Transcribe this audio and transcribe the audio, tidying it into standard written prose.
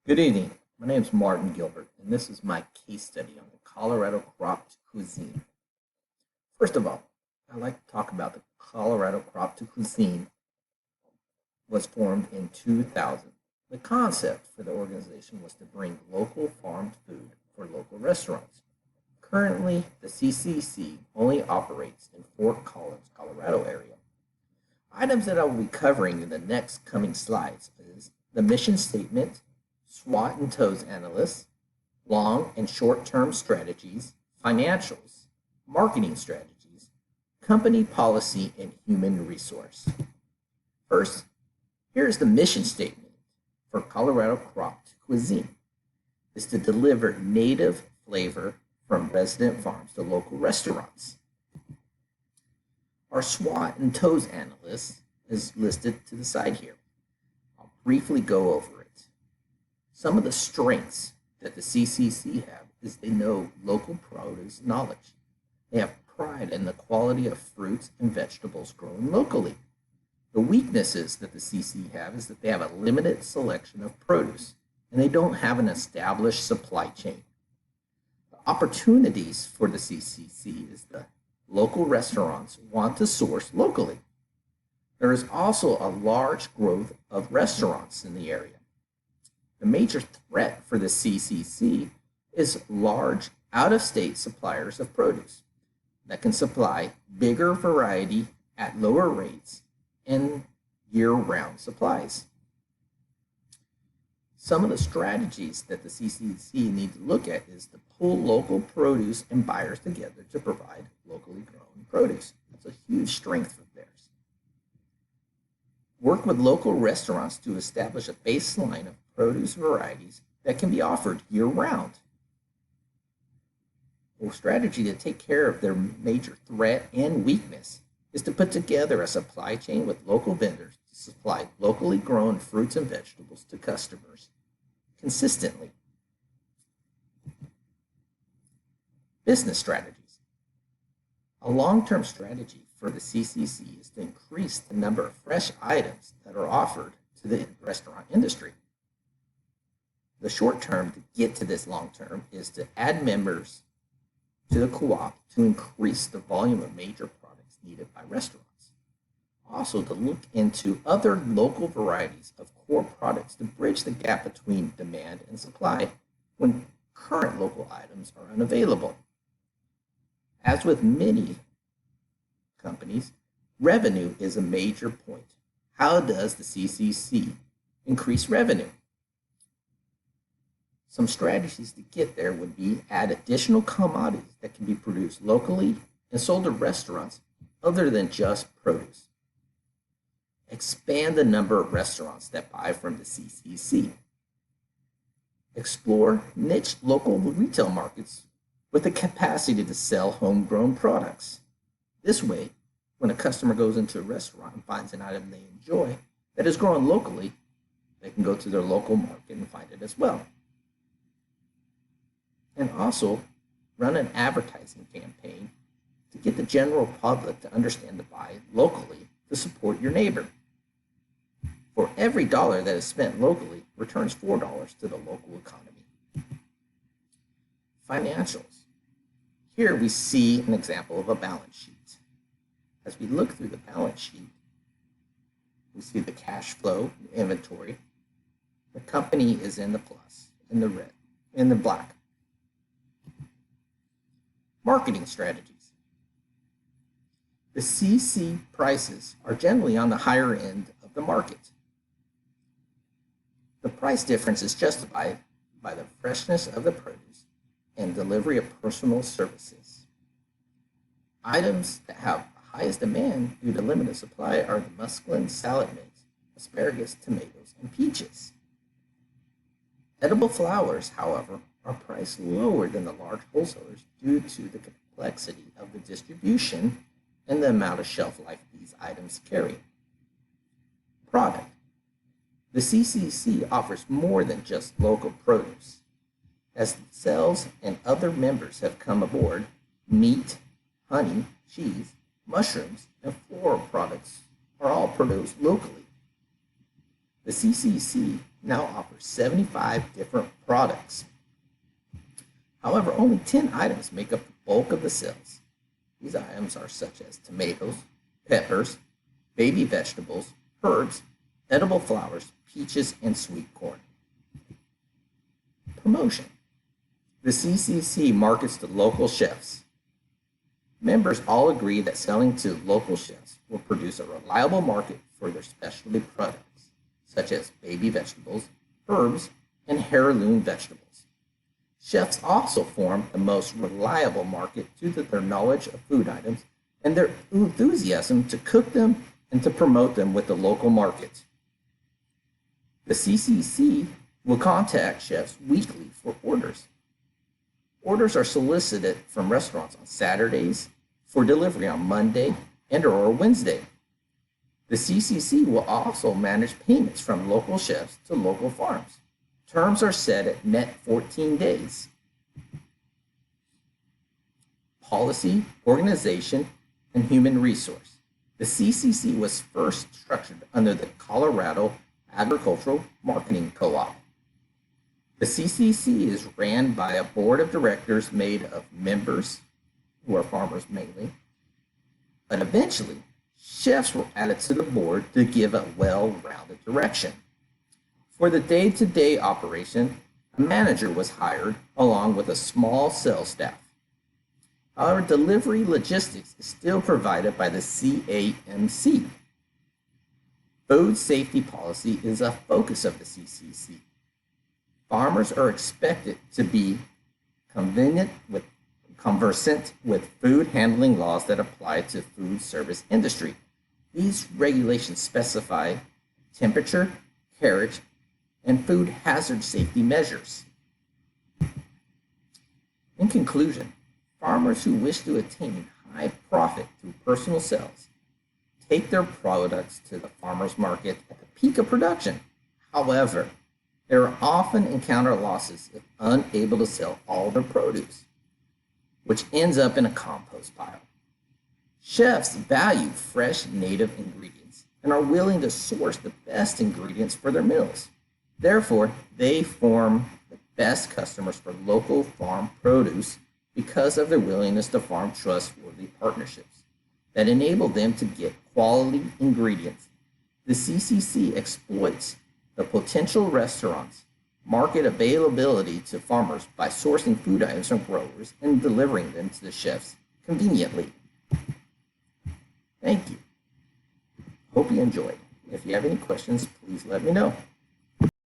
Good evening. My name is Martin Gilbert, and this is my case study on the Colorado cropped cuisine. First of all, I'd like to talk about the Colorado cropped cuisine was formed in 2000. The concept for the organization was to bring local farmed food for local restaurants. Currently, the CCC only operates in Fort Collins, Colorado area. Items that I will be covering in the next coming slides is the mission statement, SWOT and TOES analysis, long and short-term strategies, financials, marketing strategies, company policy, and human resource. First, here's the mission statement for Colorado Cropped Cuisine. Is to deliver native flavor from resident farms to local restaurants. Our SWOT and TOES analyst is listed to the side here. I'll briefly go over it. Some of the strengths that the CCC have is they know local produce knowledge. They have pride in the quality of fruits and vegetables grown locally. The weaknesses that the CC have is that they have a limited selection of produce and they don't have an established supply chain. The opportunities for the CCC is the local restaurants want to source locally. There is also a large growth of restaurants in the area. The major threat for the CCC is large out-of-state suppliers of produce that can supply bigger variety at lower rates and year-round supplies. Some of the strategies that the CCC need to look at is to pull local produce and buyers together to provide locally grown produce. That's a huge strength of theirs. Work with local restaurants to establish a baseline of produce varieties that can be offered year-round. A strategy to take care of their major threat and weakness is to put together a supply chain with local vendors to supply locally grown fruits and vegetables to customers consistently. Business strategies. A long-term strategy for the CCC is to increase the number of fresh items that are offered to the restaurant industry. The short term to get to this long term is to add members to the co-op to increase the volume of major products needed by restaurants. Also, to look into other local varieties of core products to bridge the gap between demand and supply when current local items are unavailable. As with many companies, revenue is a major point. How does the CCC increase revenue? Some strategies to get there would be add additional commodities that can be produced locally and sold to restaurants other than just produce. Expand the number of restaurants that buy from the CCC. Explore niche local retail markets with the capacity to sell homegrown products. This way, when a customer goes into a restaurant and finds an item they enjoy that is grown locally, they can go to their local market and find it as well. And also run an advertising campaign to get the general public to understand to buy locally to support your neighbor. For every dollar that is spent locally returns $4 to the local economy. Financials. Here we see an example of a balance sheet. As we look through the balance sheet, we see the cash flow, the inventory. The company is in the plus, in the red, in the black. Marketing strategies. The CC prices are generally on the higher end of the market. The price difference is justified by the freshness of the produce and delivery of personal services. Items that have the highest demand due to limited supply are the muscadine salad mix, asparagus, tomatoes, and peaches. Edible flowers, however, are priced lower than the large wholesalers due to the complexity of the distribution and the amount of shelf life these items carry. Product. The CCC offers more than just local produce. As sales and other members have come aboard, meat, honey, cheese, mushrooms, and floral products are all produced locally. The CCC now offers 75 different products. However, only 10 items make up the bulk of the sales. These items are such as tomatoes, peppers, baby vegetables, herbs, edible flowers, peaches, and sweet corn. Promotion. The CCC markets to local chefs. Members all agree that selling to local chefs will produce a reliable market for their specialty products, such as baby vegetables, herbs, and heirloom vegetables. Chefs also form the most reliable market due to their knowledge of food items and their enthusiasm to cook them and to promote them with the local market. The CCC will contact chefs weekly for orders. Orders are solicited from restaurants on Saturdays for delivery on Monday and/or Wednesday. The CCC will also manage payments from local chefs to local farms. Terms are set at net 14 days. Policy, organization, and human resource. The CCC was first structured under the Colorado Agricultural Marketing Co-op. The CCC is ran by a board of directors made of members, who are farmers mainly, but eventually chefs were added to the board to give a well-rounded direction. For the day-to-day operation, a manager was hired along with a small sales staff. However, delivery logistics is still provided by the CAMC. Food safety policy is a focus of the CCC. Farmers are expected to be conversant with food handling laws that apply to food service industry. These regulations specify temperature, carriage, and food hazard safety measures. In conclusion, farmers who wish to attain high profit through personal sales take their products to the farmers market at the peak of production. However, they are often encounter losses if unable to sell all their produce, which ends up in a compost pile. Chefs value fresh native ingredients and are willing to source the best ingredients for their meals. Therefore, they form the best customers for local farm produce because of their willingness to form trustworthy partnerships that enable them to get quality ingredients. The CCC exploits the potential restaurants' market availability to farmers by sourcing food items from growers and delivering them to the chefs conveniently. Thank you. Hope you enjoyed. If you have any questions, please let me know.